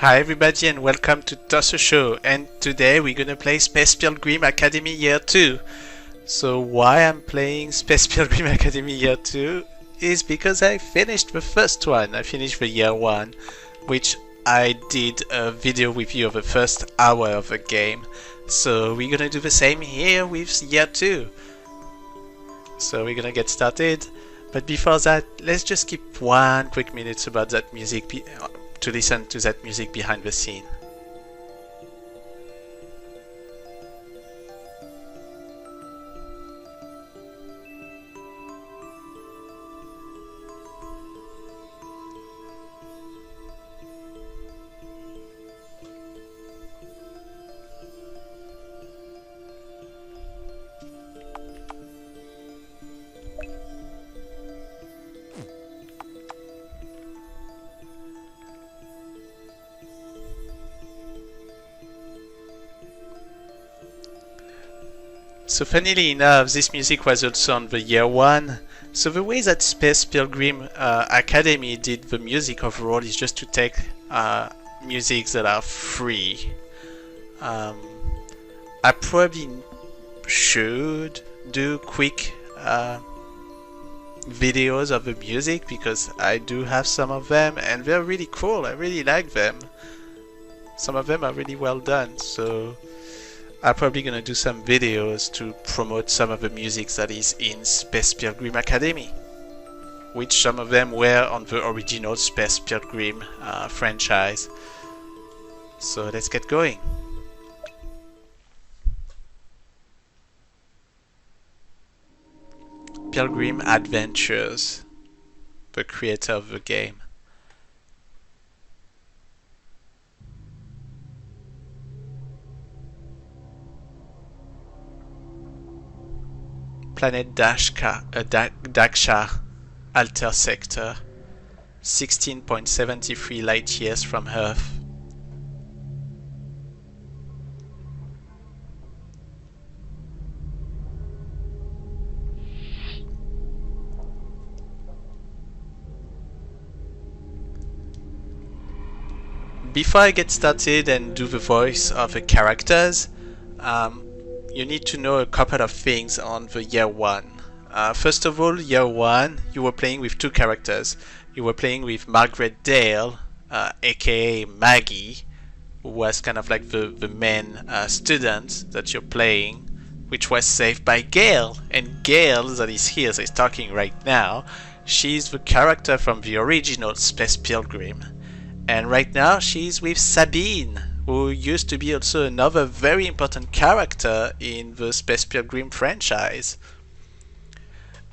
Hi everybody and welcome to Tosso Show, and today we're gonna play Space Pilgrim Academy Year 2. So why I'm playing Space Pilgrim Academy Year 2 is because I finished the first one. I finished the Year 1, which I did a video review of the first hour of the game. So we're gonna do the same here with Year 2. So we're gonna get started, but before that, let's just keep one quick minute about that music to listen to that music behind the scene. So funnily enough, this music was also on the Year 1. So the way that Space Pilgrim Academy did the music overall is just to take music that are free. I probably should do quick videos of the music because I do have some of them and they're really cool. I really like them. Some of them are really well done, so I'm probably gonna do some videos to promote some of the music that is in Space Pilgrim Academy, which some of them were on the original Space Pilgrim franchise. So let's get going. Pilgrim Adventures, the creator of the game. Planet Daksha, Alter Sector, 16.73 light years from Earth. Before I get started and do the voice of the characters, you need to know a couple of things on the Year 1. First of all, Year 1, you were playing with two characters. You were playing with Margaret Dale, aka Maggie, who was kind of like the main student that you're playing, which was saved by Gail. And Gail, that is here, that is talking right now, she's the character from the original Space Pilgrim. And right now she's with Sabine, who used to be also another very important character in the Space Pilgrim franchise.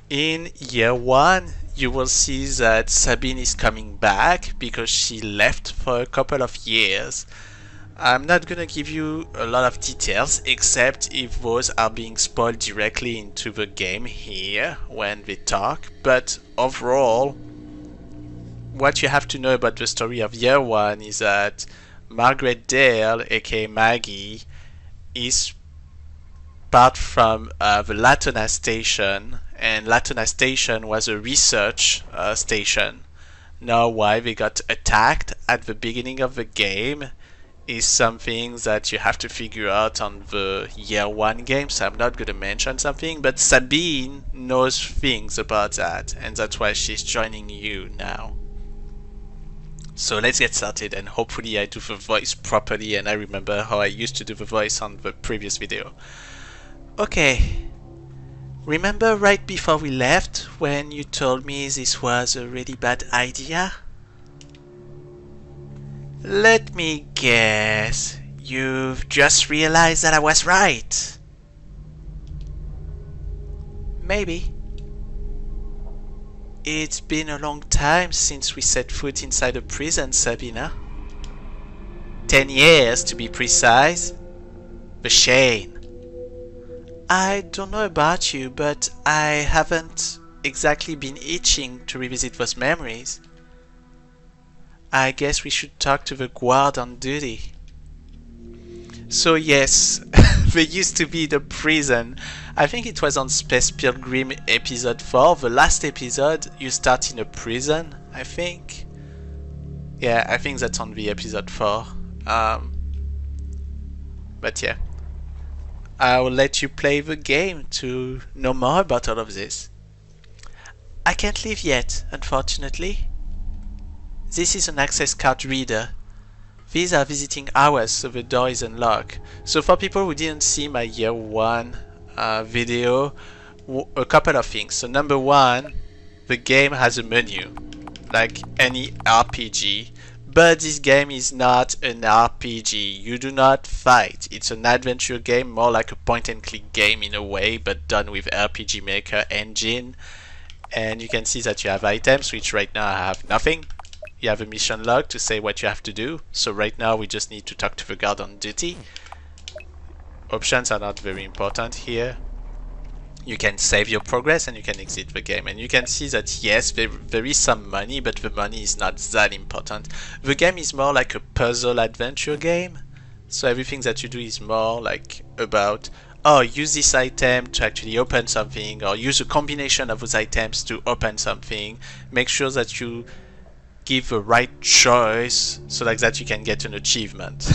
In Year 1, you will see that Sabine is coming back because she left for a couple of years. I'm not gonna give you a lot of details, except if those are being spoiled directly into the game here when they talk, but overall, what you have to know about the story of Year 1 is that Margaret Dale, aka Maggie, is part from the Latona station, and Latona station was a research station. Now why they got attacked at the beginning of the game is something that you have to figure out on the Year 1 game, so I'm not going to mention something, but Sabine knows things about that, and that's why she's joining you now. So let's get started, and hopefully I do the voice properly and I remember how I used to do the voice on the previous video. Okay, remember right before we left when you told me this was a really bad idea? Let me guess, you've just realized that I was right. Maybe. It's been a long time since we set foot inside a prison, Sabina. 10 years to be precise. The Shane. I don't know about you, but I haven't exactly been itching to revisit those memories. I guess we should talk to the guard on duty. So yes, there used to be the prison. I think it was on Space Pilgrim episode 4, the last episode. You start in a prison, I think. Yeah, I think that's on the episode 4. Um, but yeah, I will let you play the game to know more about all of this. I can't leave yet, unfortunately. This is an access card reader. These are visiting hours, so the door is unlocked. So for people who didn't see my year 1 video, a couple of things. So number 1, the game has a menu, like any RPG. But this game is not an RPG. You do not fight. It's an adventure game, more like a point and click game in a way, but done with RPG Maker engine. And you can see that you have items, which right now I have nothing. You have a mission log to say what you have to do. So right now we just need to talk to the guard on duty. Options are not very important here. You can save your progress and you can exit the game. And you can see that yes, there is some money, but the money is not that important. The game is more like a puzzle adventure game. So everything that you do is more like about, oh, use this item to actually open something, or use a combination of those items to open something. Make sure that you give the right choice, so like that you can get an achievement.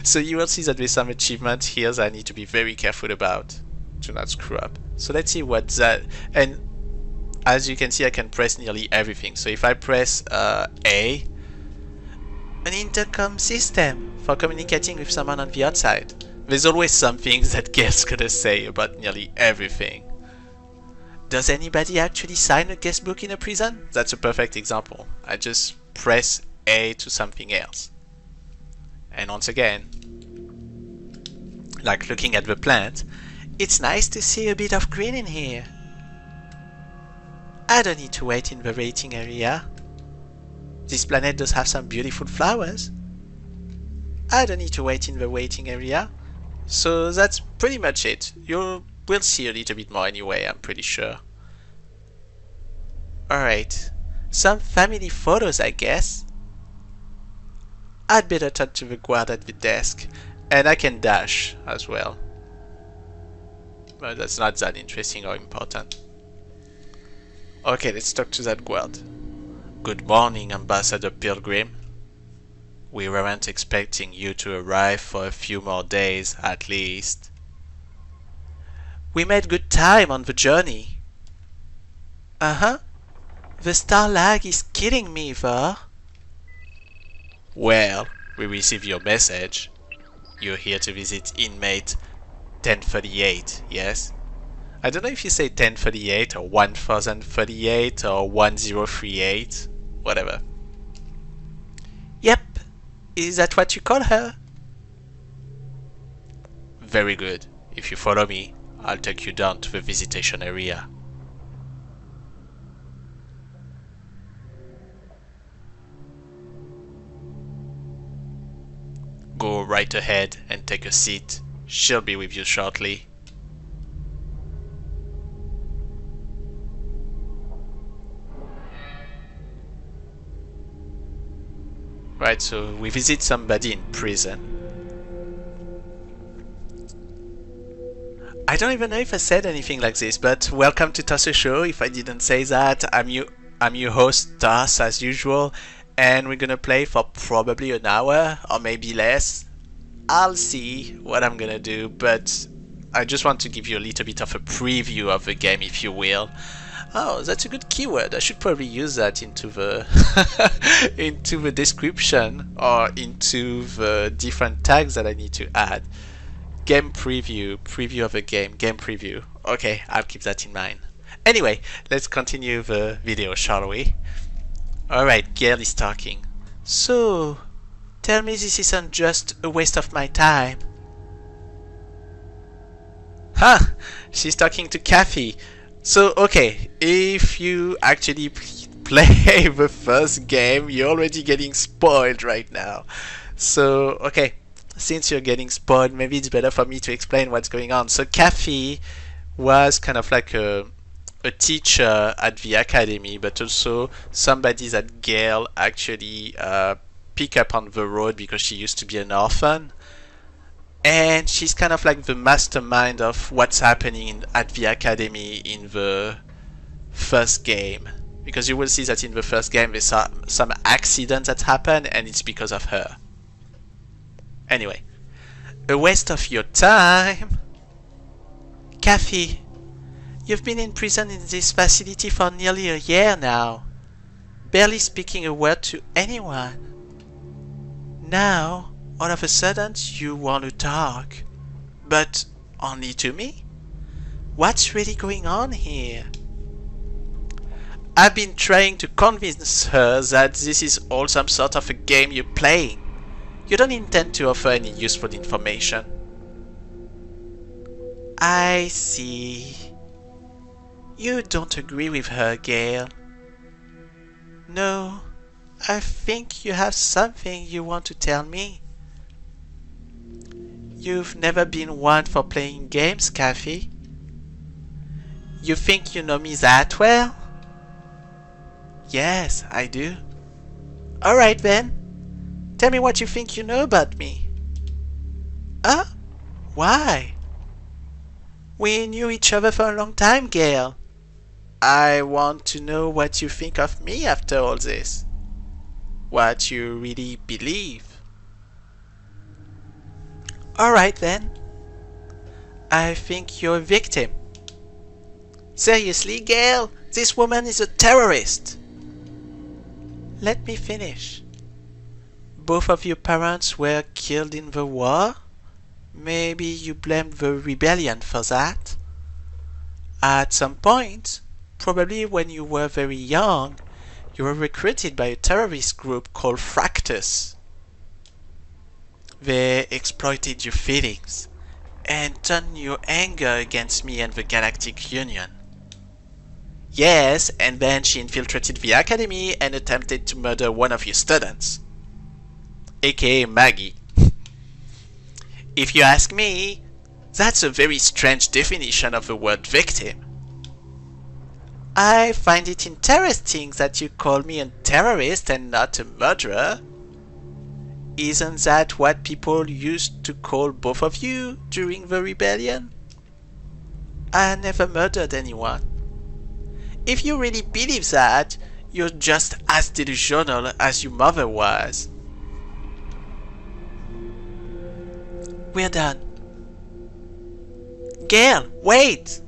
So you will see that there's some achievement here that I need to be very careful about to not screw up. So let's see what that, and as you can see I can press nearly everything. So if I press A, an intercom system for communicating with someone on the outside. There's always something that Gail's gonna say about nearly everything. Does anybody actually sign a guest book in a prison? That's a perfect example. I just press A to something else. And once again, like looking at the plant, it's nice to see a bit of green in here. I don't need to wait in the waiting area. This planet does have some beautiful flowers. I don't need to wait in the waiting area. So that's pretty much it. We'll see a little bit more anyway, I'm pretty sure. Alright, some family photos, I guess. I'd better talk to the guard at the desk. And I can dash as well. But that's not that interesting or important. Okay, let's talk to that guard. Good morning, Ambassador Pilgrim. We weren't expecting you to arrive for a few more days, at least. We made good time on the journey. Uh-huh. The star lag is killing me, though. Well, we received your message. You're here to visit inmate 1038, yes? I don't know if you say 1038 or 1038 or 1038, whatever. Yep. Is that what you call her? Very good. If you follow me, I'll take you down to the visitation area. Go right ahead and take a seat. She'll be with you shortly. Right, so we visit somebody in prison. I don't even know if I said anything like this, but welcome to Toss Show. If I didn't say that, I'm your host, Toss, as usual, and we're gonna play for probably an hour or maybe less. I'll see what I'm gonna do, but I just want to give you a little bit of a preview of the game, if you will. Oh, that's a good keyword. I should probably use that into the into the description or into the different tags that I need to add. Game preview, preview of a game, game preview. Okay, I'll keep that in mind. Anyway, let's continue the video, shall we? Alright, Gail is talking. So, tell me this isn't just a waste of my time. Huh, she's talking to Kathy. So, okay, if you actually play the first game, you're already getting spoiled right now. So, okay, since you're getting spoiled, maybe it's better for me to explain what's going on. So, Kathy was kind of like a teacher at the academy, but also somebody that Gail actually picked up on the road because she used to be an orphan. And she's kind of like the mastermind of what's happening at the academy in the first game. because you will see that in the first game there's some accident that happened and it's because of her. Anyway, a waste of your time. Kathy, you've been in prison in this facility for nearly a year now, barely speaking a word to anyone. Now, all of a sudden, you want to talk, but only to me? What's really going on here? I've been trying to convince her that this is all some sort of a game you're playing. You don't intend to offer any useful information. I see. You don't agree with her, Gail. No, I think you have something you want to tell me. You've never been one for playing games, Kathy. You think you know me that well? Yes, I do. Alright then. Tell me what you think you know about me. Why? We knew each other for a long time, Gail. I want to know what you think of me after all this. What you really believe. Alright then. I think you're a victim. Seriously, Gail, this woman is a terrorist. Let me finish. Both of your parents were killed in the war? Maybe you blamed the rebellion for that? At some point, probably when you were very young, you were recruited by a terrorist group called Fractus. They exploited your feelings and turned your anger against me and the Galactic Union. Yes, and then she infiltrated the academy and attempted to murder one of your students, aka Maggie. If you ask me, that's a very strange definition of the word victim. I find it interesting that you call me a terrorist and not a murderer. Isn't that what people used to call both of you during the rebellion? I never murdered anyone. If you really believe that, you're just as delusional as your mother was. We're done. Gail, wait!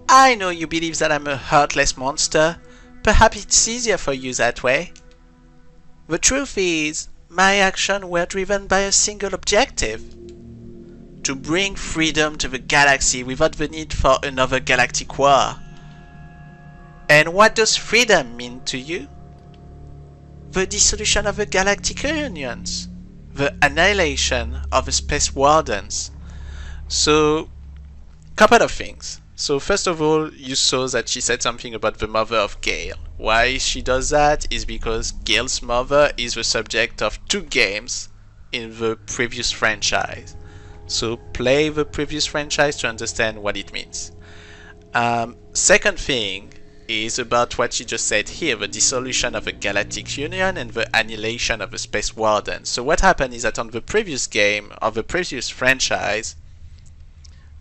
I know you believe that I'm a heartless monster. Perhaps it's easier for you that way. The truth is, my actions were driven by a single objective: to bring freedom to the galaxy without the need for another galactic war. And what does freedom mean to you? The dissolution of the Galactic Unions, the annihilation of the Space Wardens. So, couple of things. So first of all, you saw that she said something about the mother of Gail. Why she does that is because Gail's mother is the subject of 2 games in the previous franchise. So play the previous franchise to understand what it means. Second thing is about what she just said here, the dissolution of the Galactic Union and the annihilation of the Space Wardens. So what happened is that on the previous game of the previous franchise,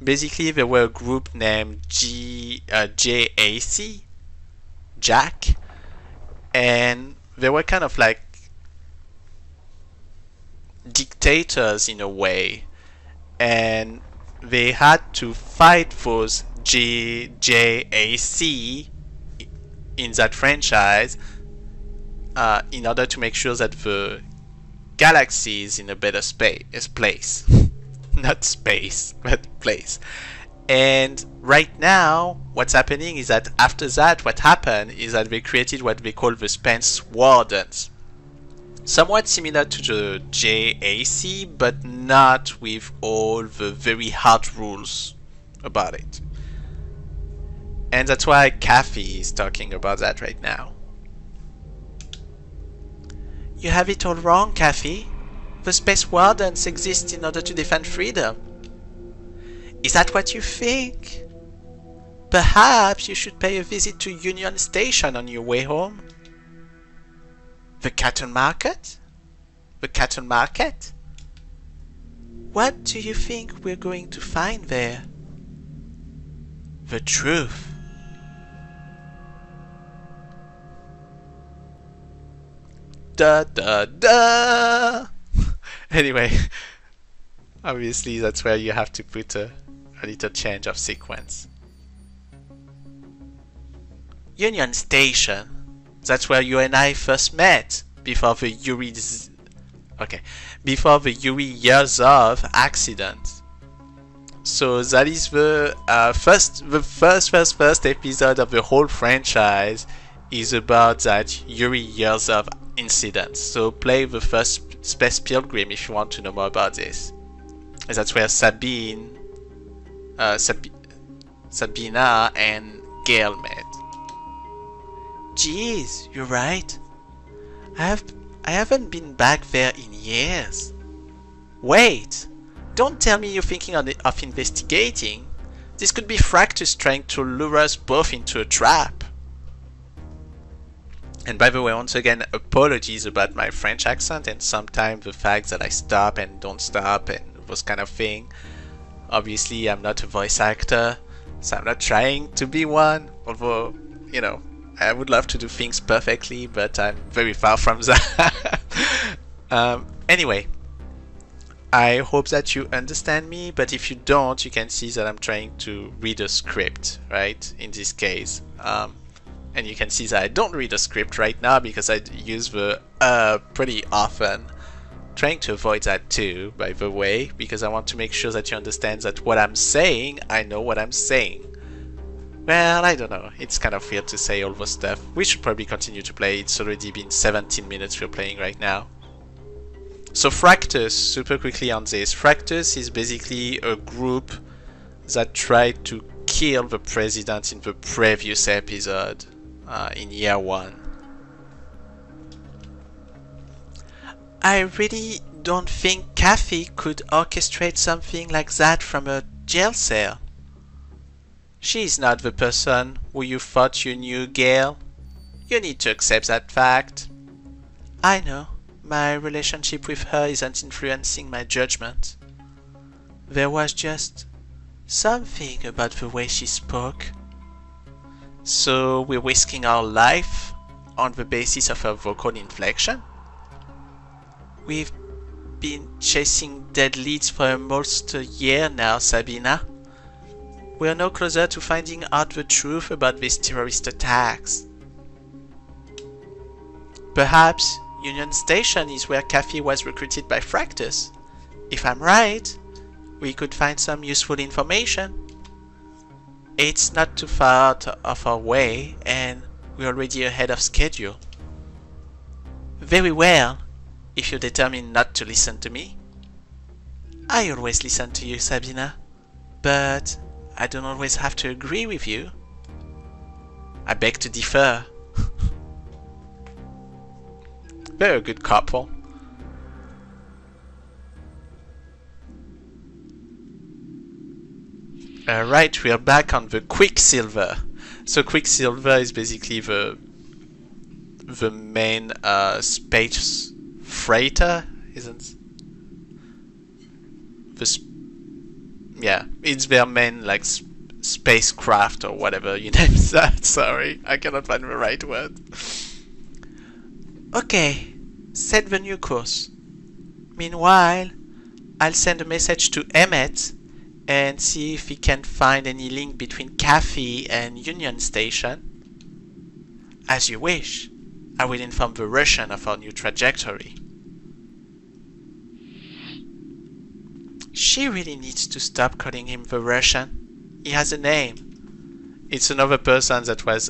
basically there were a group named JAC, Jack, and they were kind of like dictators in a way, and they had to fight those JAC in that franchise in order to make sure that the galaxy is in a better place. Not space, but place. And right now, what's happening is that after that, what happened is that they created what they call the Space Wardens. Somewhat similar to the JAC, but not with all the very hard rules about it. And that's why Kathy is talking about that right now. You have it all wrong, Kathy. The Space Wardens exist in order to defend freedom. Is that what you think? Perhaps you should pay a visit to Union Station on your way home. The cattle market? The cattle market? What do you think we're going to find there? The truth. Da da da. Anyway, obviously that's where you have to put a little change of sequence. Union Station. That's where you and I first met before the before the Yuri Years Of accident. So that is the first episode of the whole franchise is about that Yuri Years Of incident. So play the first Space Pilgrim if you want to know more about this. And that's where Sabina and Gail met. Jeez, you're right. I haven't been back there in years. Wait! Don't tell me you're thinking of investigating. This could be Fractus trying to lure us both into a trap. And by the way, once again, apologies about my French accent and sometimes the fact that I stop and don't stop and those kind of thing. Obviously, I'm not a voice actor, so I'm not trying to be one, although, you know, I would love to do things perfectly, but I'm very far from that. Anyway, I hope that you understand me, but if you don't, you can see that I'm trying to read a script, right, in this case. And you can see that I don't read a script right now because I use the pretty often. Trying to avoid that too, by the way, because I want to make sure that you understand that what I'm saying, I know what I'm saying. Well, I don't know, it's kind of weird to say all this stuff. We should probably continue to play, it's already been 17 minutes we're playing right now. So Fractus, super quickly on this. Fractus is basically a group that tried to kill the president in the previous episode, in year 1. I really don't think Kathy could orchestrate something like that from a jail cell. She's not the person who you thought you knew, Gail. You need to accept that fact. I know. My relationship with her isn't influencing my judgment. There was just something about the way she spoke. So we're risking our life on the basis of her vocal inflection? We've been chasing dead leads for almost a year now, Sabina. We're no closer to finding out the truth about these terrorist attacks. Perhaps Union Station is where Kathy was recruited by Fractus. If I'm right, we could find some useful information. It's not too far out of our way, and we're already ahead of schedule. Very well, if you're determined not to listen to me. I always listen to you, Sabina, but I don't always have to agree with you. I beg to differ. They're a good couple. Alright, we are back on the Quicksilver. So Quicksilver is basically the main space freighter, isn't it? Yeah, it's their main like spacecraft or whatever you name that. Sorry, I cannot find the right word. Okay, set the new course. Meanwhile, I'll send a message to Emmett and see if he can find any link between Kathy and Union Station. As you wish, I will inform the Russian of our new trajectory. She really needs to stop calling him the Russian. He has a name. It's another person that was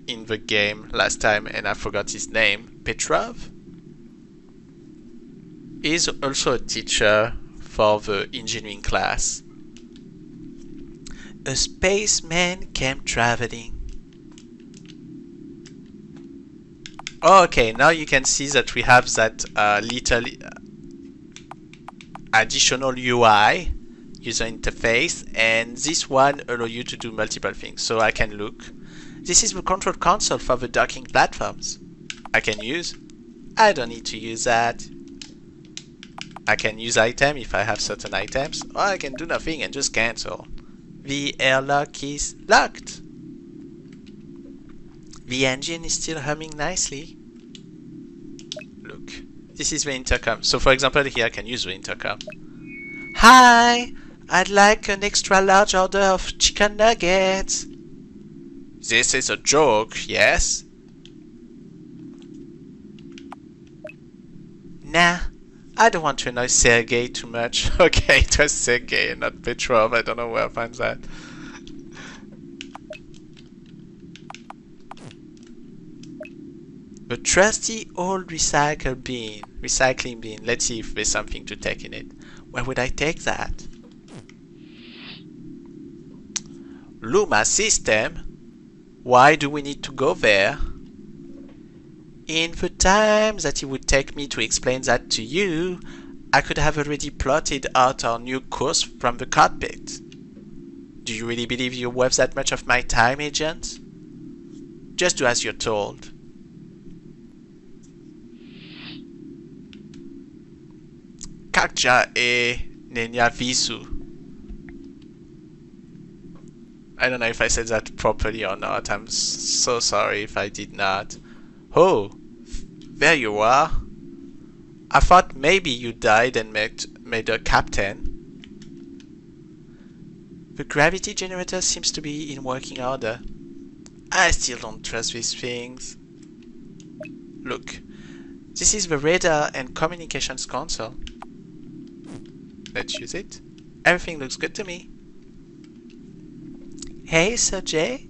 in the game last time and I forgot his name. Petrov? He's also a teacher for the engineering class. A spaceman came traveling. Okay, now you can see that we have that little additional UI user interface, and this one allows you to do multiple things. So I can look. This is the control console for the docking platforms. I can use. I don't need to use that. I can use item if I have certain items, or I can do nothing and just cancel. The airlock is locked. The engine is still humming nicely. This is the intercom. So for example, here I can use the intercom. Hi! I'd like an extra large order of chicken nuggets. This is a joke, yes? Nah, I don't want to annoy Sergey too much. Okay, it was Sergey, not Petrov. I don't know where I find that. The trusty old recycling bin. Let's see if there's something to take in it. Where would I take that? Luma system? Why do we need to go there? In the time that it would take me to explain that to you, I could have already plotted out our new course from the cockpit. Do you really believe you're worth that much of my time, Agent? Just do as you're told. Kakja e nenya visu. I don't know if I said that properly or not. I'm so sorry if I did not. Oh, there you are. I thought maybe you died and made a captain. The gravity generator seems to be in working order. I still don't trust these things. Look, this is the radar and communications console. Let's use it. Everything looks good to me. Hey, Sergey?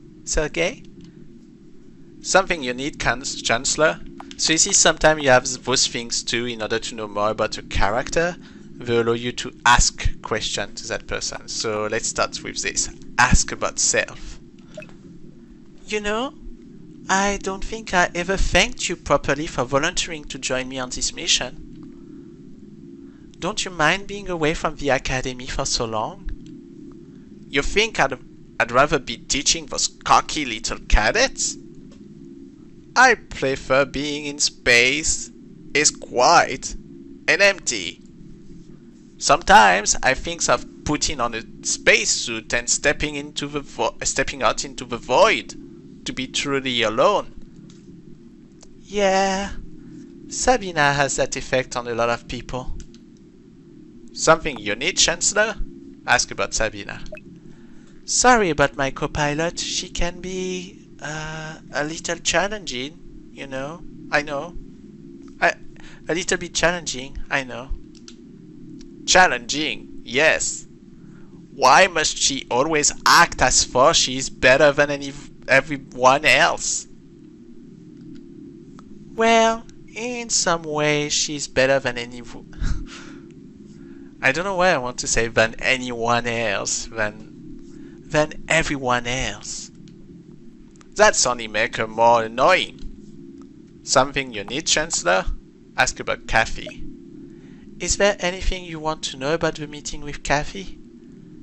Something you need, Chancellor? So you see, sometimes you have those things too in order to know more about a character. They allow you to ask questions to that person. So let's start with this. Ask about self. You know, I don't think I ever thanked you properly for volunteering to join me on this mission. Don't you mind being away from the academy for so long? You think I'd rather be teaching those cocky little cadets? I prefer being in space. It's quiet and empty. Sometimes I think of putting on a spacesuit and stepping out into the void to be truly alone. Yeah, Sabina has that effect on a lot of people. Something you need, Chancellor? Ask about Sabina. Sorry about my co-pilot. She can be a little challenging, you know. I know. A little bit challenging, I know. Challenging, yes. Why must she always act as though she is better than everyone else? Well, in some way she's better than I don't know why I want to say than anyone else, than everyone else. That's only make her more annoying. Something you need, Chancellor? Ask about Kathy. Is there anything you want to know about the meeting with Kathy?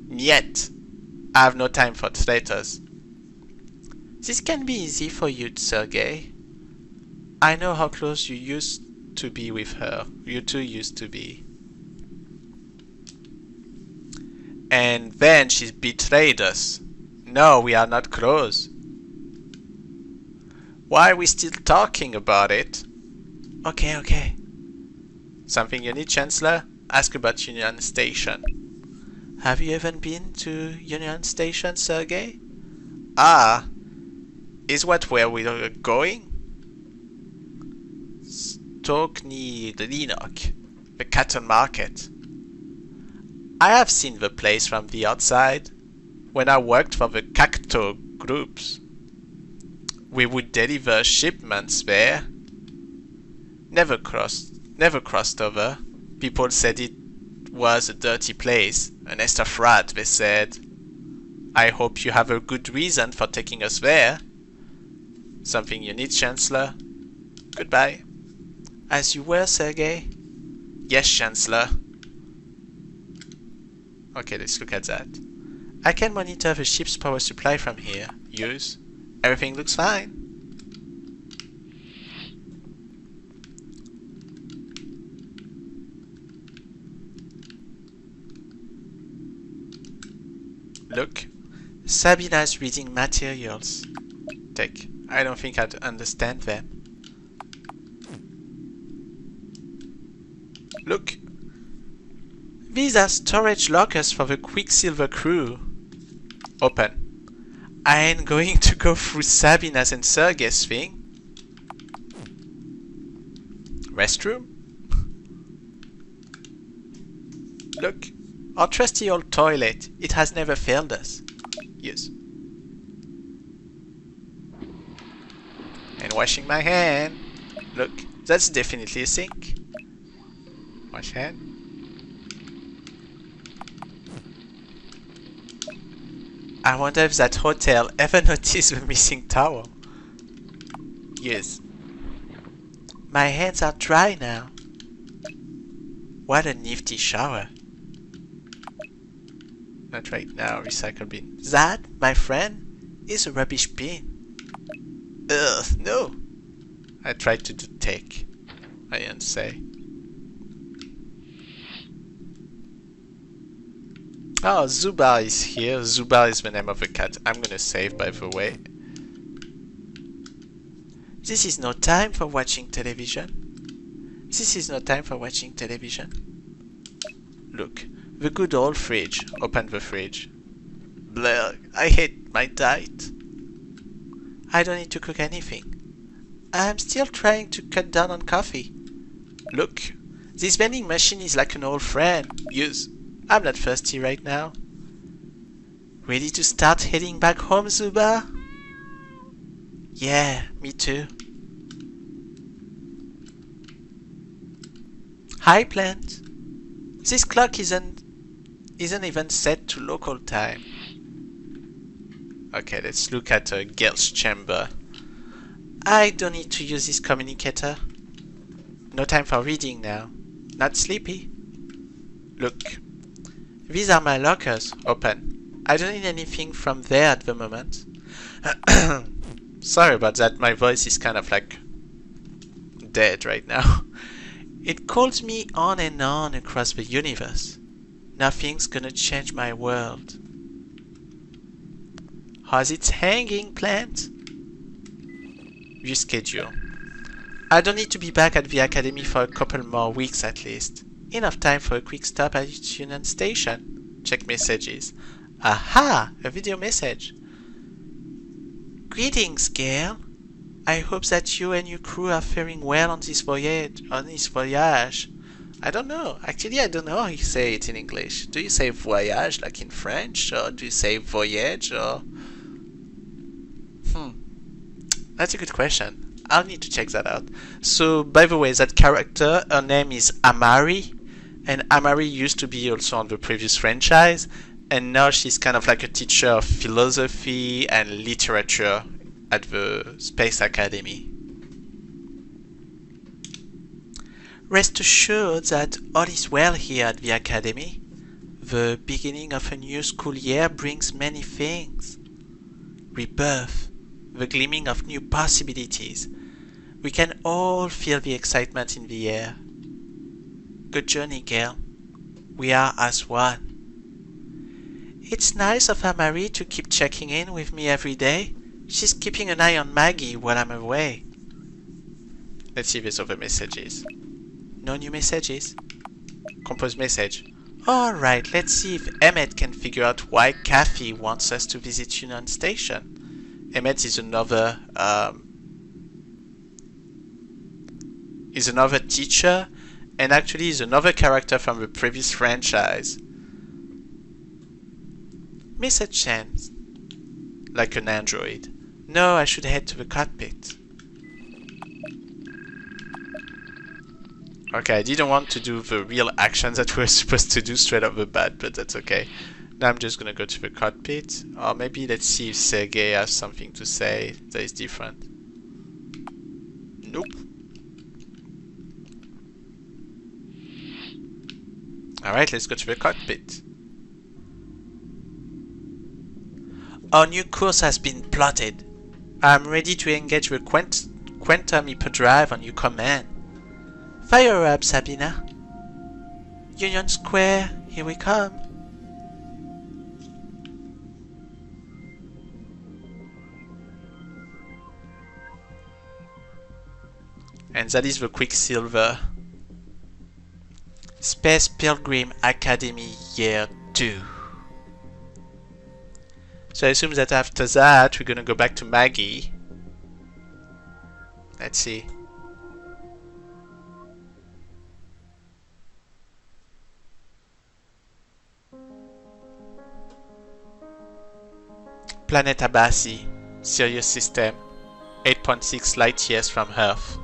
Niet. I have no time for traitors. This can be easy for you, Sergey. I know how close you used to be with her. You two used to be. And then she betrayed us. No, we are not close. Why are we still talking about it? Okay. Something you need, Chancellor? Ask about Union Station. Have you ever been to Union Station, Sergey? Ah, is what where we are going? Stokny Linok, the cattle market. I have seen the place from the outside. When I worked for the Cacto groups, we would deliver shipments there. Never crossed over. People said it was a dirty place, a nest of rats, they said. I hope you have a good reason for taking us there. Something you need, Chancellor? Goodbye. As you were, Sergey? Yes, Chancellor. Okay, let's look at that. I can monitor the ship's power supply from here. Use. Everything looks fine. Look. Sabina's reading materials. I don't think I'd understand them. Look. These are storage lockers for the Quicksilver crew. Open. I ain't going to go through Sabina's and Sergei's thing. Restroom? Look. Our trusty old toilet. It has never failed us. Yes. And washing my hand. Look. That's definitely a sink. Wash hand. I wonder if that hotel ever noticed the missing towel. Yes. My hands are dry now. What a nifty shower. Not right now, recycle bin. That, my friend, is a rubbish bin. Ugh, no. I tried to do take. I didn't say. Oh, Zuba is here. Zuba is the name of a cat. I'm gonna save, by the way. This is no time for watching television. This is no time for watching television. Look, the good old fridge. Open the fridge. Blah, I hate my diet. I don't need to cook anything. I'm still trying to cut down on coffee. Look, this vending machine is like an old friend. Use. I'm not thirsty right now. Ready to start heading back home, Zuba? Yeah, me too. Hi, Plant. This clock isn't even set to local time. Okay, let's look at Gail's chamber. I don't need to use this communicator. No time for reading now. Not sleepy. Look. These are my lockers. Open. I don't need anything from there at the moment. Sorry about that. My voice is kind of like dead right now. It calls me on and on across the universe. Nothing's gonna change my world. How's it hanging, Plant? View schedule. I don't need to be back at the academy for a couple more weeks at least. Enough time for a quick stop at Union Station. Check messages. Aha! A video message. Greetings, Gail. I hope that you and your crew are faring well on this voyage. I don't know. Actually, I don't know how you say it in English. Do you say voyage like in French, or do you say voyage, or? That's a good question. I'll need to check that out. So, by the way, that character, her name is Amari, and Amari used to be also on the previous franchise, and now she's kind of like a teacher of philosophy and literature at the Space Academy. Rest assured that all is well here at the Academy. The beginning of a new school year brings many things. Rebirth, the gleaming of new possibilities. We can all feel the excitement in the air. Good journey, Gail. We are as one. It's nice of Amari to keep checking in with me every day. She's keeping an eye on Maggie while I'm away. Let's see if there's other messages. No new messages. Compose message. Alright, let's see if Emmett can figure out why Kathy wants us to visit Union Station. Emmett is another teacher, and actually is another character from the previous franchise. Miss a chance. Like an android. No, I should head to the cockpit. Okay, I didn't want to do the real actions that we were supposed to do straight off the bat, but that's okay. Now I'm just gonna go to the cockpit. Or maybe let's see if Sergei has something to say that is different. Nope. Alright, let's go to the cockpit. Our new course has been plotted. I'm ready to engage the quantum hyperdrive on your command. Fire up, Sabina. Union Square, here we come. And that is the Quicksilver. Space Pilgrim Academy Year 2. So I assume that after that we're gonna go back to Maggie. Let's see. Planet Abasi, Sirius System, 8.6 light years from Earth.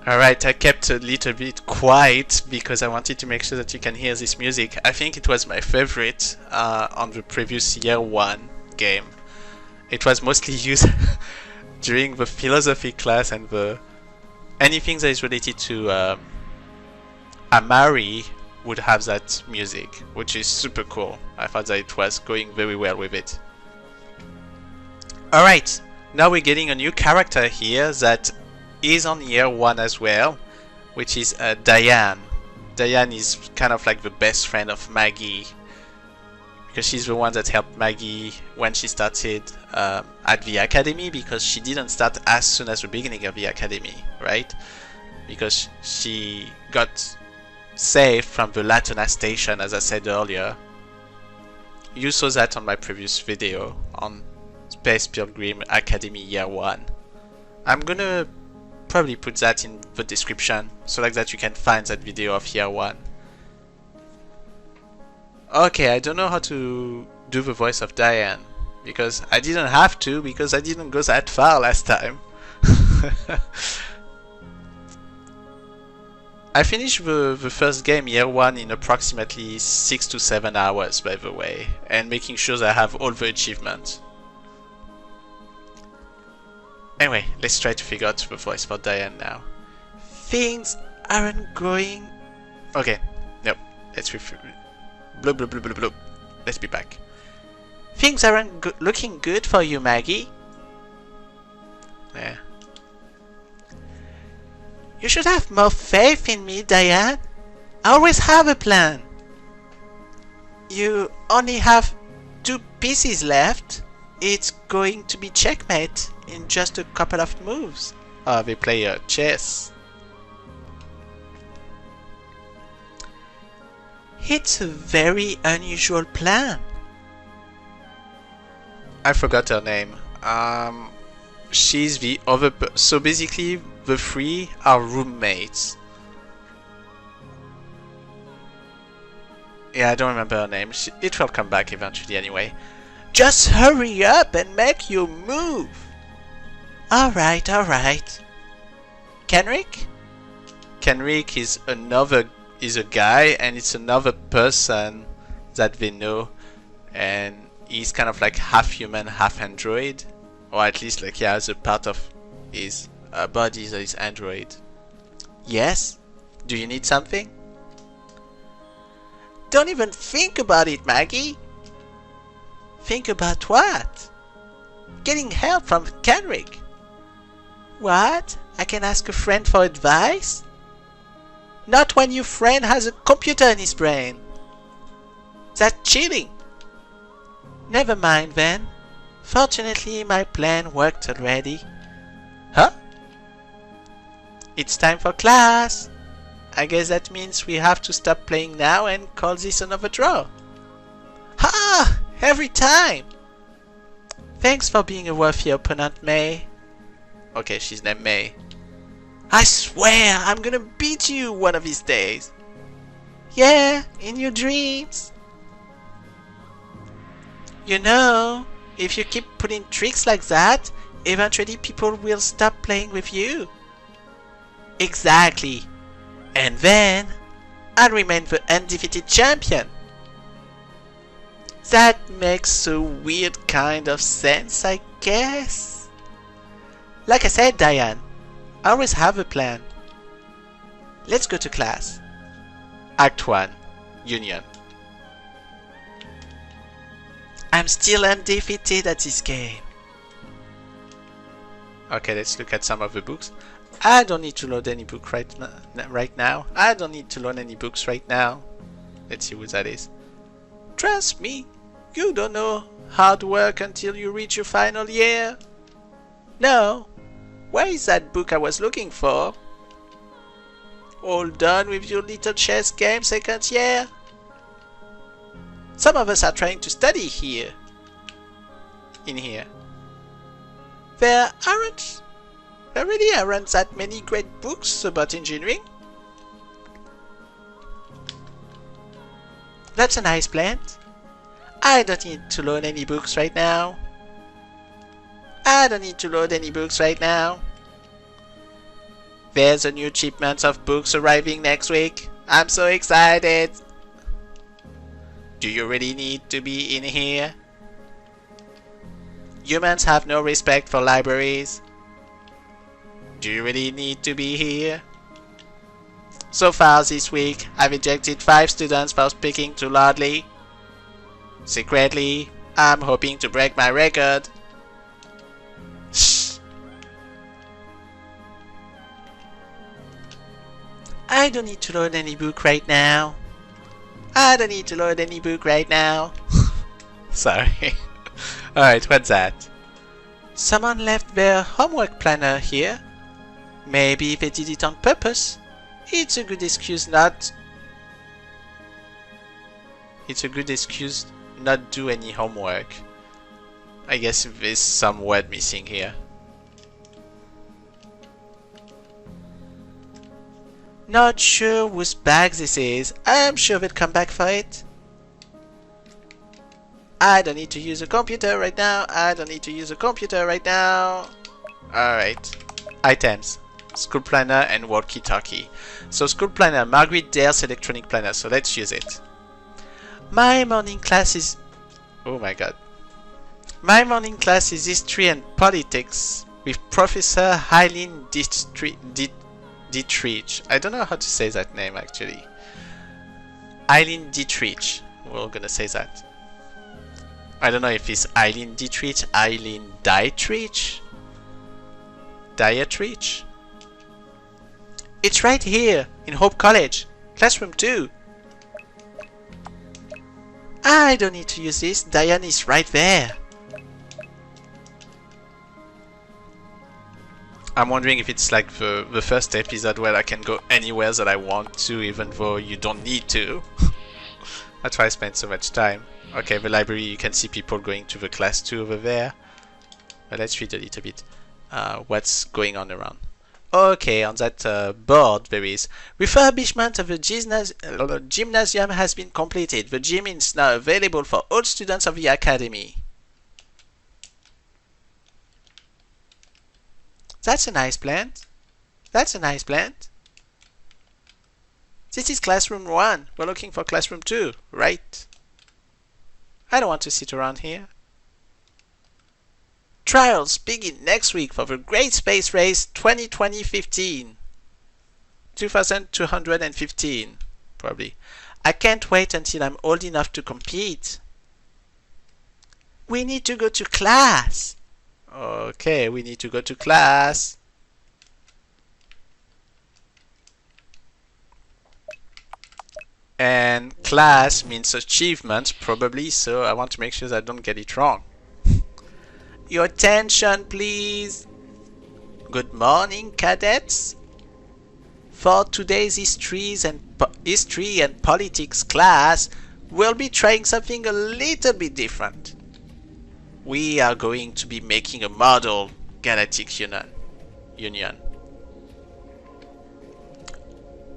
Alright, I kept a little bit quiet because I wanted to make sure that you can hear this music. I think it was my favorite on the previous Year 1 game. It was mostly used during the philosophy class and anything that is related to Amari would have that music, which is super cool. I thought that it was going very well with it. Alright, now we're getting a new character here that is on Year 1 as well, which is Diane. Diane is kind of like the best friend of Maggie, because she's the one that helped Maggie when she started at the academy, because she didn't start as soon as the beginning of the academy, right? Because she got saved from the Latona station, as I said earlier. You saw that on my previous video on Space Pilgrim Academy Year 1. I'm gonna probably put that in the description so like that you can find that video of Year 1. Okay, I don't know how to do the voice of Diane because I didn't have to, because I didn't go that far last time. I finished the first game, Year 1, in approximately 6 to 7 hours, by the way, and making sure that I have all the achievements. Anyway, let's try to figure out the voice for Diane now. Things aren't going... Okay, no, let's blub blub blub blub blub. Let's be back. Things aren't looking good for you, Maggie. Yeah. You should have more faith in me, Diane. I always have a plan. You only have 2 pieces left. It's going to be checkmate in just a couple of moves. They play chess. It's a very unusual plan. I forgot her name. She's the other so basically the 3 are roommates. Yeah, I don't remember her name. It will come back eventually anyway. Just hurry up and make your move. Alright, alright. Kenrick? Kenrick is a guy, and it's another person that they know, and he's kind of like half human, half android, or at least like he has a part of his body that is android. Yes? Do you need something? Don't even think about it, Maggie. Think about what? Getting help from Kenrick. What? I can ask a friend for advice? Not when your friend has a computer in his brain. That's cheating. Never mind then. Fortunately, my plan worked already. Huh? It's time for class. I guess that means we have to stop playing now and call this another draw. Ha! Every time! Thanks for being a worthy opponent, May. Okay, she's named May. I swear I'm gonna beat you one of these days. Yeah, in your dreams. You know, if you keep pulling tricks like that, eventually people will stop playing with you. Exactly. And then, I'll remain the undefeated champion. That makes a weird kind of sense, I guess. Like I said, Diane, I always have a plan. Let's go to class. Act 1. Union. I'm still undefeated at this game. Okay, let's look at some of the books. I don't need to load any book right now. I don't need to load any books right now. Let's see who that is. Trust me, you don't know hard work until you reach your final year. No, where is that book I was looking for? All done with your little chess game second year? Some of us are trying to study here. In here. There really aren't that many great books about engineering. That's a nice plant. I don't need to load any books right now. I don't need to load any books right now. There's a new shipment of books arriving next week. I'm so excited. Do you really need to be in here? Humans have no respect for libraries. Do you really need to be here? So far this week, I've ejected 5 students for speaking too loudly. Secretly, I'm hoping to break my record. Shh. I don't need to load any book right now. I don't need to load any book right now. Sorry. Alright, what's that? Someone left their homework planner here. Maybe they did it on purpose. It's a good excuse not do any homework. I guess there's some word missing here. Not sure whose bag this is. I'm sure they'll come back for it. I don't need to use a computer right now. I don't need to use a computer right now. Alright. Items. School planner and walkie-talkie. So school planner, Margaret Dale's electronic planner. So let's use it. My morning class is... Oh my god. My morning class is History and Politics with Professor Eileen Dietrich. I don't know how to say that name actually. Eileen Dietrich. We're gonna say that. I don't know if it's Eileen Dietrich, Eileen Dietrich. Dietrich. It's right here in Hope College. Classroom 2. I don't need to use this. Diane is right there. I'm wondering if it's like the first episode where I can go anywhere that I want to, even though you don't need to. That's why I spent so much time. Okay, the library, you can see people going to the class 2 over there. But let's read a little bit what's going on around. Okay, on that board there is refurbishment of the gymnasium has been completed. The gym is now available for all students of the academy. That's a nice plant. That's a nice plant. This is classroom 1. We're looking for classroom 2, right? I don't want to sit around here. Trials begin next week for the Great Space Race 2015. 2215, probably. I can't wait until I'm old enough to compete. We need to go to class. Okay, we need to go to class. And class means achievement, probably, so I want to make sure that I don't get it wrong. Your attention, please. Good morning, cadets. For today's history and politics class, we'll be trying something a little bit different. We are going to be making a model galactic union.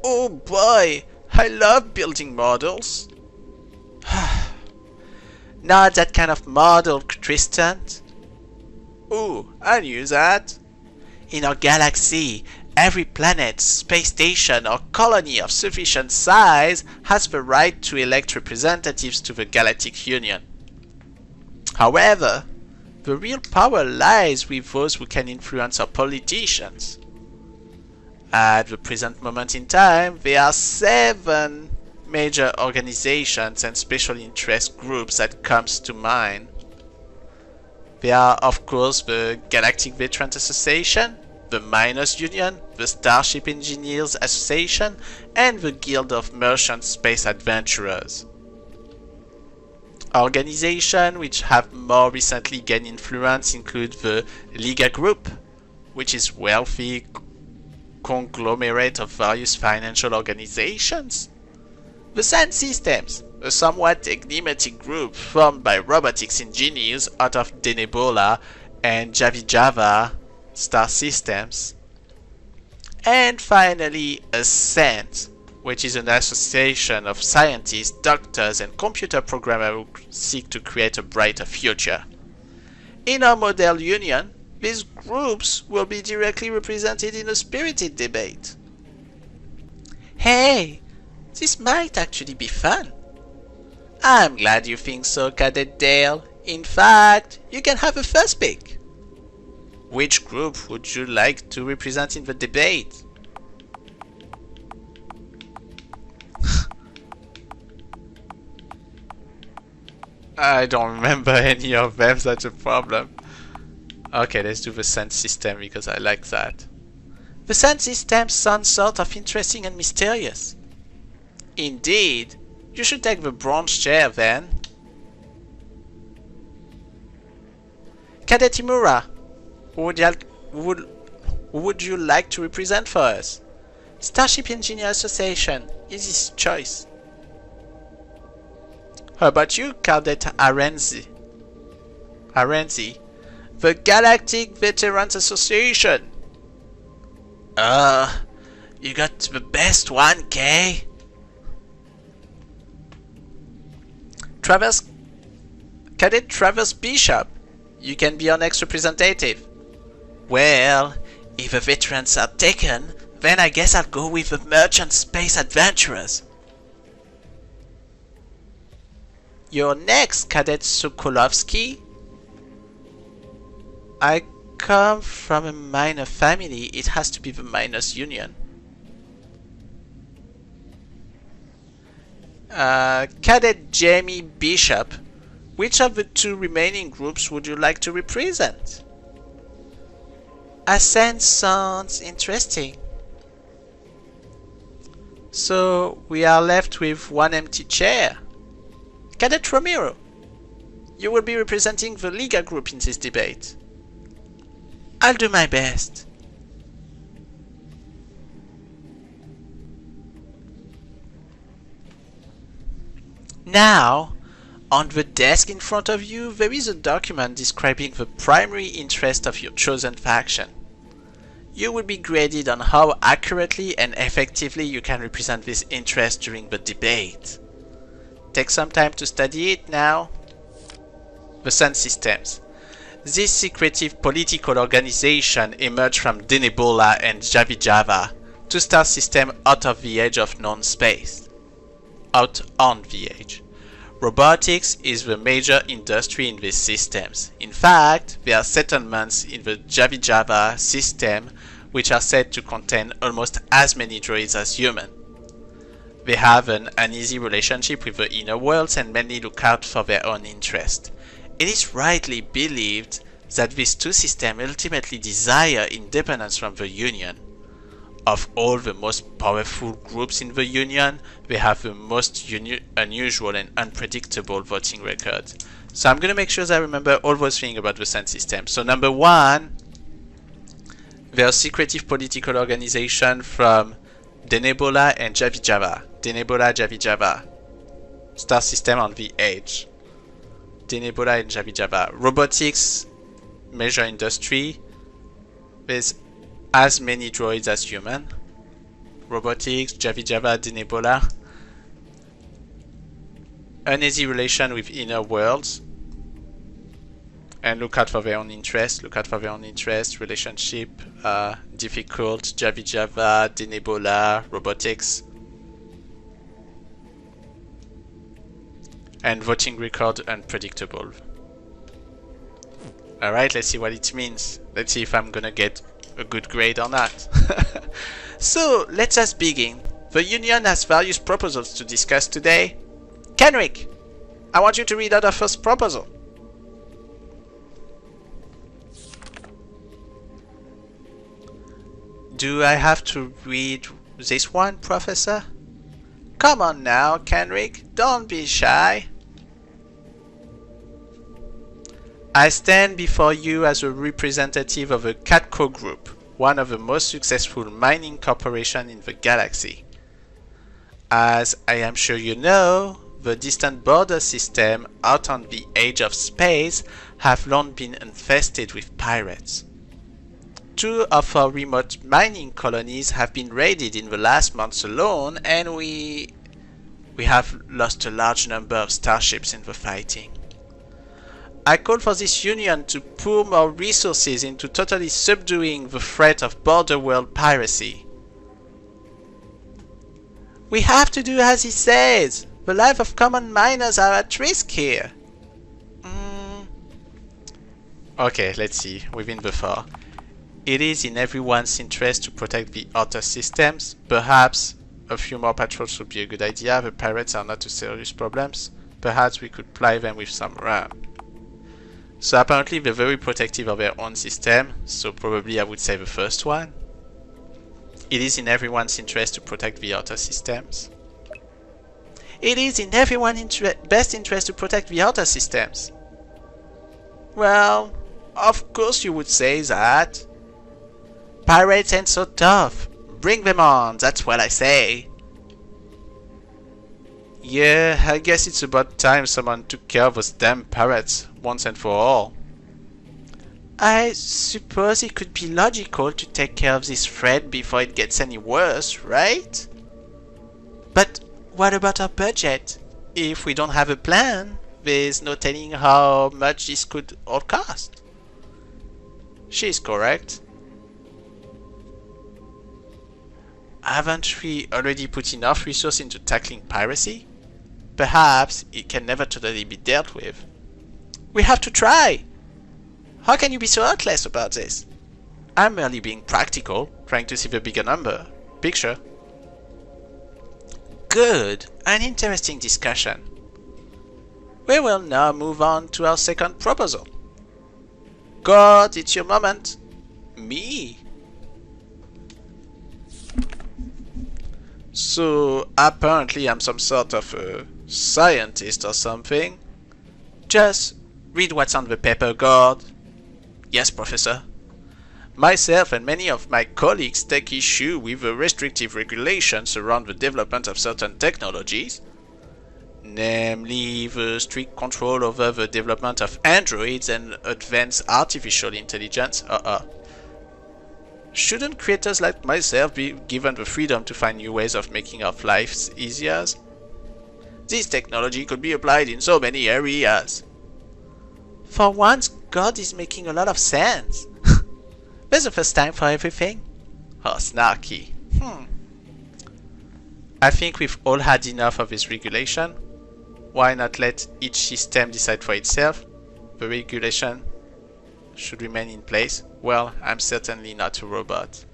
Oh boy, I love building models. Not that kind of model, Tristan. Ooh, I knew that. In our galaxy, every planet, space station, or colony of sufficient size has the right to elect representatives to the Galactic Union. However, the real power lies with those who can influence our politicians. At the present moment in time, there are 7 major organizations and special interest groups that comes to mind. There are, of course, the Galactic Veterans Association, the Miners Union, the Starship Engineers Association, and the Guild of Merchant Space Adventurers. Organizations which have more recently gained influence include the Liga Group, which is a wealthy conglomerate of various financial organizations. The Sun Systems, a somewhat enigmatic group formed by robotics engineers out of Denebola and Javi-Java star systems. And finally, Ascent, which is an association of scientists, doctors, and computer programmers who seek to create a brighter future. In our model union, these groups will be directly represented in a spirited debate. Hey, this might actually be fun. I'm glad you think so, Cadet Dale. In fact, you can have a first pick. Which group would you like to represent in the debate? I don't remember any of them, that's a problem. Okay, let's do the Sun System because I like that. The Sun System sounds sort of interesting and mysterious. Indeed, you should take the bronze chair then. Cadet Imura, who would you like to represent for us? Starship Engineer Association is his choice. How about you, Cadet Arenzi? The Galactic Veterans Association. You got the best one, Kay. Cadet Travis Bishop, you can be our next representative. Well, if the veterans are taken, then I guess I'll go with the Merchant Space Adventurers. You're next, Cadet Sokolovsky. I come from a miner family. It has to be the Miners Union. Cadet Jamie Bishop, which of the two remaining groups would you like to represent? Ascent sounds interesting. So we are left with one empty chair. Cadet Romero, you will be representing the Liga group in this debate. I'll do my best. Now, on the desk in front of you, there is a document describing the primary interest of your chosen faction. You will be graded on how accurately and effectively you can represent this interest during the debate. Take some time to study it now. The Sun Systems. This secretive political organization emerged from Denebola and Javi-Java, two star systems out of the edge of known space. Out on the edge. Robotics is the major industry in these systems. In fact, there are settlements in the Javi-Java system which are said to contain almost as many droids as humans. They have an uneasy relationship with the inner worlds and mainly look out for their own interest. It is rightly believed that these two systems ultimately desire independence from the Union. Of all the most powerful groups in the Union, they have the most unusual and unpredictable voting record. So I'm going to make sure that I remember all those things about the Sun System. So number one, they're a secretive political organization from Denebola and Javi-Java. Denebola, Javi-Java. Star system on the edge. Denebola and Javi-Java. Robotics, major industry. There's as many droids as human. Robotics, Javi-Java, Denebola. Uneasy relation with inner worlds. And look out for their own interest. Look out for their own interest. Relationship, difficult. Javi-Java, Denebola, robotics. And voting record unpredictable. Alright, let's see what it means. Let's see if I'm gonna get a good grade or not. So, let us begin. The Union has various proposals to discuss today. Kenrick, I want you to read out our first proposal. Do I have to read this one, Professor? Come on now, Kenrick, don't be shy. I stand before you as a representative of the Catco Group, one of the most successful mining corporations in the galaxy. As I am sure you know, the distant border system out on the edge of space have long been infested with pirates. 2 of our remote mining colonies have been raided in the last months alone, and we have lost a large number of starships in the fighting. I call for this union to pour more resources into totally subduing the threat of border world piracy. We have to do as he says. The life of common miners are at risk here. Okay, let's see. We've been before. It is in everyone's interest to protect the outer systems. Perhaps a few more patrols would be a good idea. The pirates are not too serious problems. Perhaps we could ply them with some rum. So apparently they're very protective of their own system, so probably I would say the first one. It is in everyone's interest to protect the outer systems. It is in everyone's best interest to protect the outer systems. Well, of course you would say that. Pirates ain't so tough. Bring them on, that's what I say. Yeah, I guess it's about time someone took care of those damn pirates once and for all. I suppose it could be logical to take care of this threat before it gets any worse, right? But what about our budget? If we don't have a plan, there's no telling how much this could all cost. She's correct. Haven't we already put enough resource into tackling piracy? Perhaps it can never totally be dealt with. We have to try! How can you be so heartless about this? I'm merely being practical, trying to see the bigger picture. Good, an interesting discussion. We will now move on to our second proposal. God, it's your moment. Me? So, apparently I'm some sort of a scientist or something. Just read what's on the paper, God. Yes, Professor. Myself and many of my colleagues take issue with the restrictive regulations around the development of certain technologies, namely the strict control over the development of androids and advanced artificial intelligence. Shouldn't creators like myself be given the freedom to find new ways of making our lives easier? This technology could be applied in so many areas. For once, God is making a lot of sense. There's a first time for everything. Oh, snarky. I think we've all had enough of this regulation. Why not let each system decide for itself? The regulation should remain in place. Well, I'm certainly not a robot.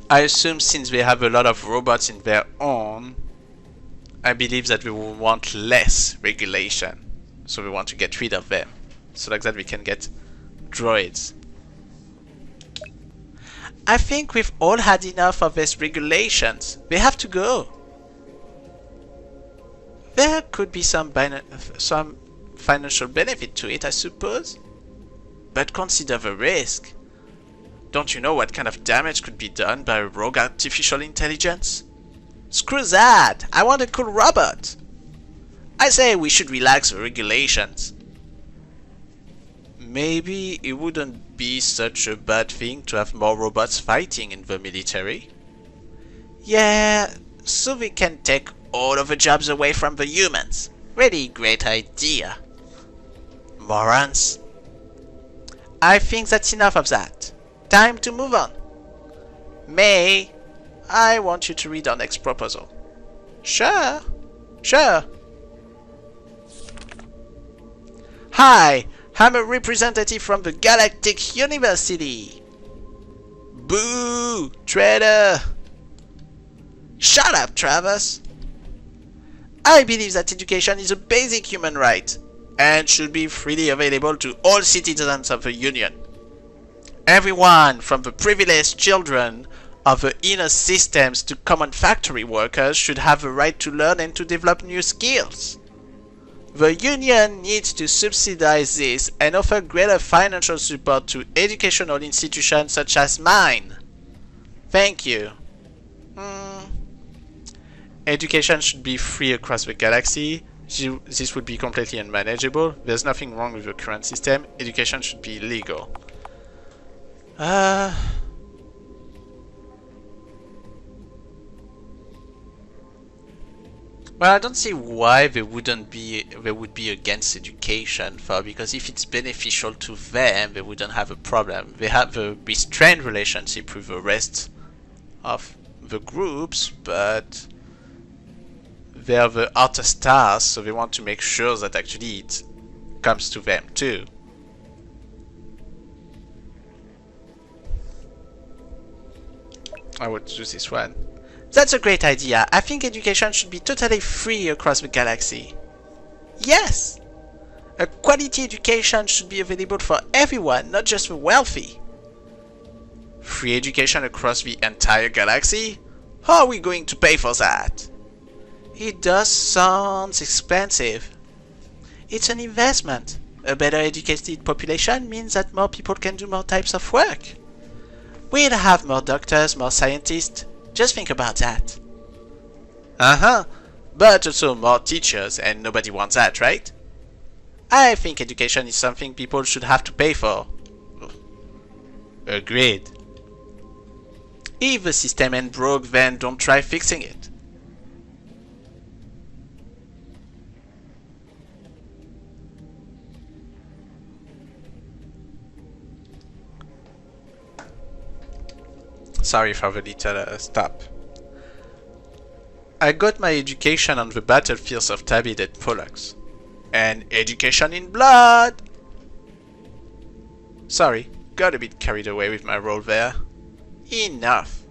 I assume since they have a lot of robots in their own, I believe that we will want less regulation. So we want to get rid of them. So like that we can get droids. I think we've all had enough of these regulations. They have to go. There could be some financial benefit to it, I suppose. But consider the risk. Don't you know what kind of damage could be done by a rogue artificial intelligence? Screw that! I want a cool robot! I say we should relax the regulations. Maybe it wouldn't be such a bad thing to have more robots fighting in the military. Yeah, so we can take all of the jobs away from the humans. Really great idea. Morons. I think that's enough of that. Time to move on. May, I want you to read our next proposal. Sure. Hi, I'm a representative from the Galactic University. Boo! Traitor! Shut up, Travis! I believe that education is a basic human right and should be freely available to all citizens of the Union. Everyone, from the privileged children of the inner systems to common factory workers, should have the right to learn and to develop new skills. The Union needs to subsidize this and offer greater financial support to educational institutions such as mine. Thank you. Education should be free across the galaxy. This would be completely unmanageable. There's nothing wrong with the current system. Education should be legal. Well, I don't see why they would be against education, because if it's beneficial to them, they wouldn't have a problem. They have a restrained relationship with the rest of the groups, but they're the outer stars, so they want to make sure that actually it comes to them too. I would do this one. That's a great idea. I think education should be totally free across the galaxy. Yes! A quality education should be available for everyone, not just the wealthy. Free education across the entire galaxy? How are we going to pay for that? It does sound expensive. It's an investment. A better educated population means that more people can do more types of work. We'll have more doctors, more scientists. Just think about that. But also more teachers, and nobody wants that, right? I think education is something people should have to pay for. Agreed. If the system ain't broke, then don't try fixing it. Sorry for the little stop. I got my education on the battlefields of Tabid and Pollux. And education in blood! Sorry, got a bit carried away with my role there. Enough.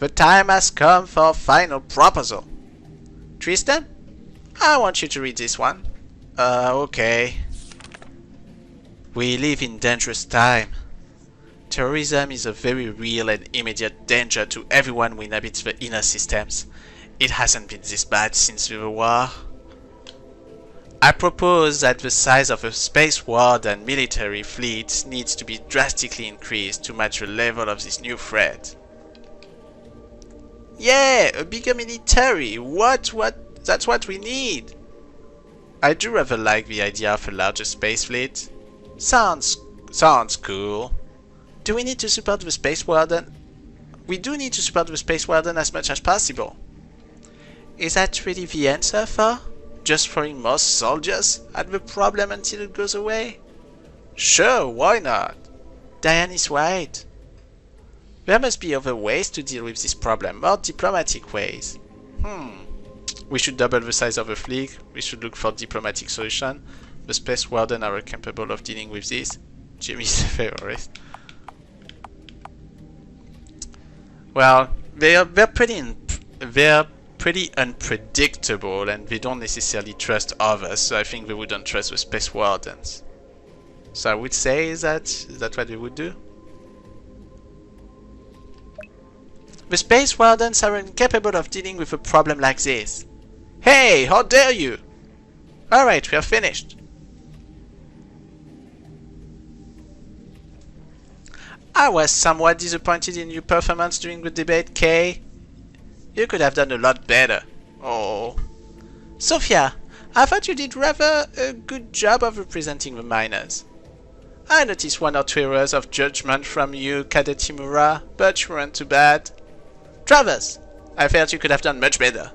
The time has come for a final proposal. Tristan, I want you to read this one. Okay. We live in dangerous time. Terrorism is a very real and immediate danger to everyone who inhabits the inner systems. It hasn't been this bad since the war. I propose that the size of the space ward and military fleet needs to be drastically increased to match the level of this new threat. Yeah, a bigger military. That's what we need. I do rather like the idea of a larger space fleet. Sounds cool. Do we need to support the Space Warden? We do need to support the Space Warden as much as possible. Is that really the answer for? Just throwing more soldiers at the problem until it goes away? Sure, why not? Diane is right. There must be other ways to deal with this problem, more diplomatic ways. We should double the size of the fleet. We should look for diplomatic solution. The Space Warden are capable of dealing with this. Jimmy's a favorite. Well, they're pretty unpredictable, and they don't necessarily trust others. So I think they wouldn't trust the Space Wardens. So I would say is that what they would do? The Space Wardens are incapable of dealing with a problem like this. Hey, how dare you! Alright, we are finished. I was somewhat disappointed in your performance during the debate, Kay. You could have done a lot better. Oh. Sophia, I thought you did rather a good job of representing the miners. I noticed 1 or 2 errors of judgment from you, Cadet Timura, but you weren't too bad. Travis, I felt you could have done much better.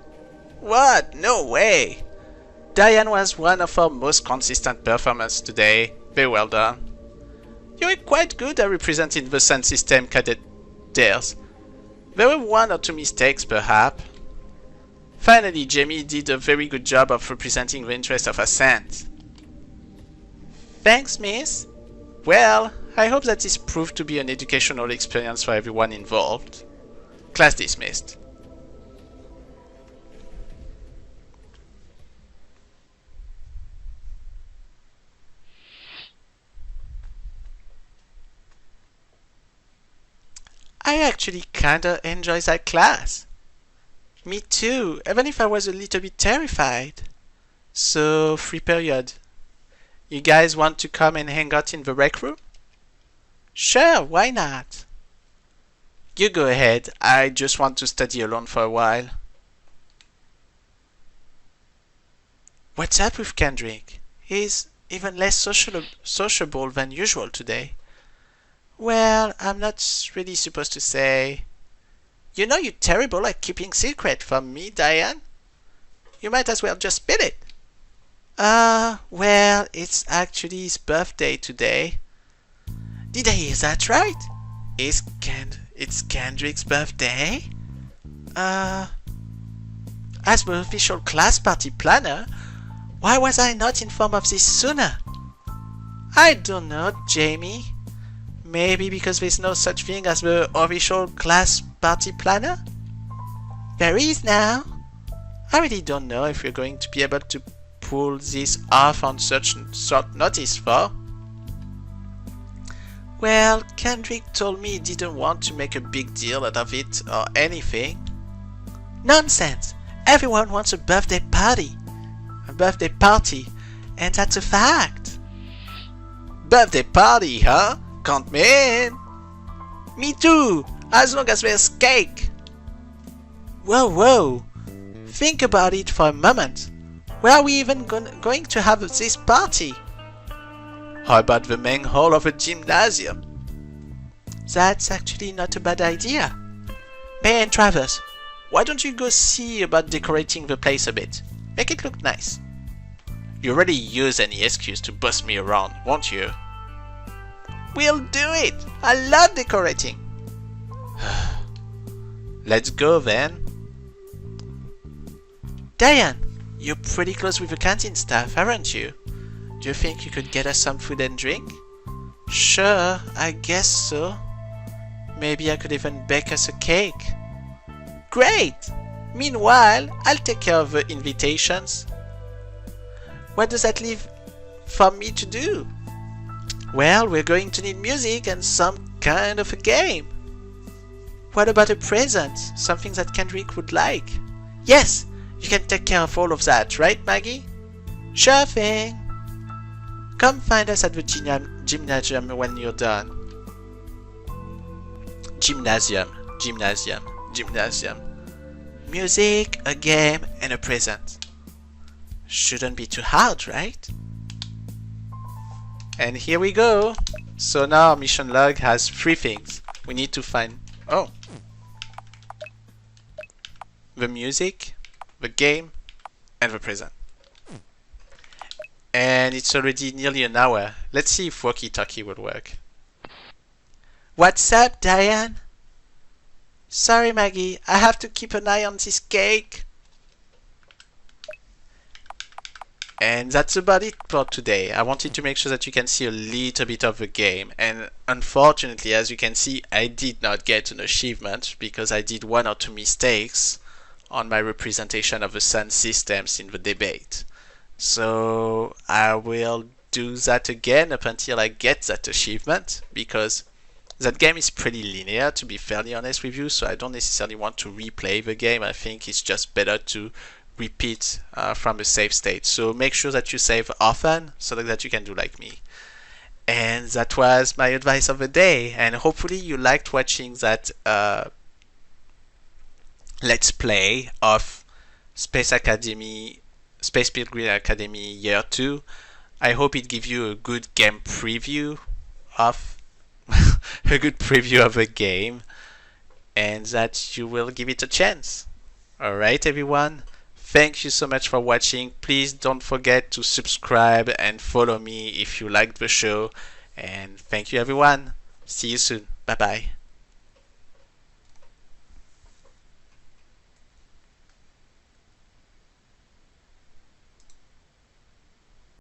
What? No way. Diane was one of our most consistent performers today. Very well done. You were quite good at representing the Sun System, Cadet Dares. There were 1 or 2 mistakes, perhaps. Finally, Jamie did a very good job of representing the interests of Ascent. Thanks, miss. Well, I hope that this proved to be an educational experience for everyone involved. Class dismissed. I actually kinda enjoy that class. Me too, even if I was a little bit terrified. So, free period. You guys want to come and hang out in the rec room? Sure, why not? You go ahead, I just want to study alone for a while. What's up with Kendrick? He's even less sociable than usual today. Well, I'm not really supposed to say. You know you're terrible at keeping secret from me, Diane. You might as well just spill it. Well, it's actually his birthday today. Did I hear that right? It's Kendrick's birthday? As the official class party planner, why was I not informed of this sooner? I don't know, Jamie. Maybe because there's no such thing as the official class party planner? There is now. I really don't know if we're going to be able to pull this off on such short notice for. Well, Kendrick told me he didn't want to make a big deal out of it or anything. Nonsense! Everyone wants a birthday party. A birthday party, and that's a fact. Birthday party, huh? Count me in. Me too, as long as there's cake. Whoa. Think about it for a moment. Where are we even going to have this party? How about the main hall of a gymnasium? That's actually not a bad idea. May and Travers, why don't you go see about decorating the place a bit? Make it look nice. You already use any excuse to boss me around, won't you? We'll do it! I love decorating! Let's go then. Diane, you're pretty close with the canteen staff, aren't you? Do you think you could get us some food and drink? Sure, I guess so. Maybe I could even bake us a cake. Great! Meanwhile, I'll take care of the invitations. What does that leave for me to do? Well, we're going to need music and some kind of a game. What about a present? Something that Kendrick would like? Yes, you can take care of all of that, right, Maggie? Sure thing. Come find us at the gymnasium when you're done. Gymnasium. Music, a game, and a present. Shouldn't be too hard, right? And here we go. So now our mission log has 3 things. We need to find... Oh! The music, the game, and the present. And it's already nearly an hour. Let's see if walkie-talkie will work. What's up, Diane? Sorry, Maggie. I have to keep an eye on this cake. And that's about it for today. I wanted to make sure that you can see a little bit of the game. And unfortunately, as you can see, I did not get an achievement because I did 1 or 2 mistakes on my representation of the sun systems in the debate. So I will do that again up until I get that achievement, because that game is pretty linear, to be fairly honest with you, so I don't necessarily want to replay the game. I think it's just better to repeat from a save state. So make sure that you save often so that you can do like me. And that was my advice of the day, and hopefully you liked watching that let's play of Space Pilgrim Academy Year 2. I hope it gives you a good game preview of a good preview of a game, and that you will give it a chance. Alright everyone, thank you so much for watching. Please don't forget to subscribe and follow me if you liked the show, and thank you everyone. See you soon. Bye bye.